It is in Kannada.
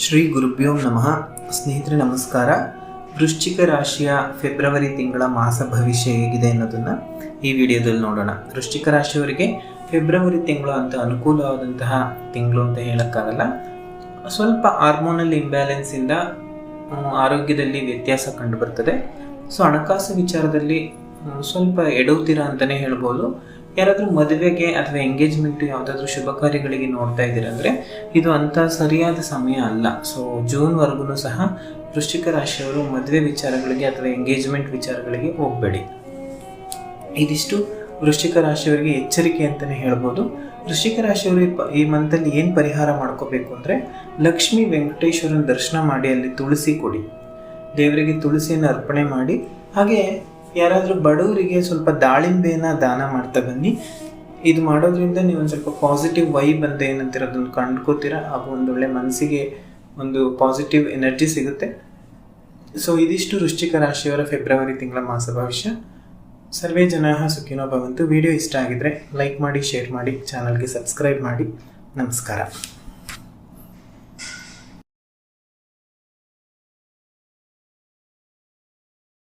ಶ್ರೀ ಗುರುಭ್ಯೋ ನಮಃ. ಸ್ನೇಹಿತರೆ ನಮಸ್ಕಾರ. ವೃಶ್ಚಿಕ ರಾಶಿಯ ಫೆಬ್ರವರಿ ತಿಂಗಳ ಮಾಸ ಭವಿಷ್ಯ ಹೇಗಿದೆ ಅನ್ನೋದನ್ನು ಈ ವಿಡಿಯೋದಲ್ಲಿ ನೋಡೋಣ. ವೃಶ್ಚಿಕ ರಾಶಿಯವರಿಗೆ ಫೆಬ್ರವರಿ ತಿಂಗಳು ಅಂತ ಅನುಕೂಲವಾದಂತಹ ತಿಂಗಳು ಅಂತ ಹೇಳೋಕ್ಕಾಗಲ್ಲ. ಸ್ವಲ್ಪ ಹಾರ್ಮೋನಲ್ ಇಂಬ್ಯಾಲೆನ್ಸಿಂದ ಆರೋಗ್ಯದಲ್ಲಿ ವ್ಯತ್ಯಾಸ ಕಂಡುಬರ್ತದೆ. ಸೊ ಹಣಕಾಸು ವಿಚಾರದಲ್ಲಿ ಸ್ವಲ್ಪ ಎಡವುತ್ತೀರಾ ಅಂತಲೇ ಹೇಳ್ಬೋದು. ಯಾರಾದರೂ ಮದುವೆಗೆ ಅಥವಾ ಎಂಗೇಜ್ಮೆಂಟ್ ಯಾವುದಾದ್ರೂ ಶುಭ ಕಾರ್ಯಗಳಿಗೆ ನೋಡ್ತಾ ಇದ್ದೀರಂದರೆ ಇದು ಅಂಥ ಸರಿಯಾದ ಸಮಯ ಅಲ್ಲ. ಸೊ ಜೂನ್ವರೆಗೂ ಸಹ ವೃಶ್ಚಿಕ ರಾಶಿಯವರು ಮದುವೆ ವಿಚಾರಗಳಿಗೆ ಅಥವಾ ಎಂಗೇಜ್ಮೆಂಟ್ ವಿಚಾರಗಳಿಗೆ ಹೋಗಬೇಡಿ. ಇದಿಷ್ಟು ವೃಶ್ಚಿಕ ರಾಶಿಯವರಿಗೆ ಎಚ್ಚರಿಕೆ ಅಂತಲೇ ಹೇಳ್ಬೋದು. ವೃಶ್ಚಿಕ ರಾಶಿಯವರು ಈ ಮಂತಲ್ಲಿ ಏನು ಪರಿಹಾರ ಮಾಡ್ಕೋಬೇಕು ಅಂದರೆ, ಲಕ್ಷ್ಮೀ ವೆಂಕಟೇಶ್ವರನ ದರ್ಶನ ಮಾಡಿ ಅಲ್ಲಿ ತುಳಸಿ ಕೊಡಿ, ದೇವರಿಗೆ ತುಳಸಿಯನ್ನು ಅರ್ಪಣೆ ಮಾಡಿ. ಹಾಗೆ ಯಾರಾದರೂ ಬಡವರಿಗೆ ಸ್ವಲ್ಪ ದಾಳಿಂಬೆನ ದಾನ ಮಾಡ್ತಾ ಬನ್ನಿ. ಇದು ಮಾಡೋದ್ರಿಂದ ನೀವು ಒಂದು ಸ್ವಲ್ಪ ಪಾಸಿಟಿವ್ ವೈಬ್ ಅಂತ ಏನಂತೀರ ಅದನ್ನು ಕಂಡ್ಕೋತೀರ. ಹಾಗೂ ಒಂದೊಳ್ಳೆ ಮನಸ್ಸಿಗೆ ಒಂದು ಪಾಸಿಟಿವ್ ಎನರ್ಜಿ ಸಿಗುತ್ತೆ. ಸೊ ಇದಿಷ್ಟು ವೃಶ್ಚಿಕ ರಾಶಿಯವರ ಫೆಬ್ರವರಿ ತಿಂಗಳ ಮಾಸ ಭವಿಷ್ಯ. ಸರ್ವೇ ಜನಾಃ ಸುಖಿನೋ ಭವಂತು. ವಿಡಿಯೋ ಇಷ್ಟ ಆಗಿದ್ರೆ ಲೈಕ್ ಮಾಡಿ, ಶೇರ್ ಮಾಡಿ, ಚಾನಲ್ಗೆ ಸಬ್ಸ್ಕ್ರೈಬ್ ಮಾಡಿ. ನಮಸ್ಕಾರ.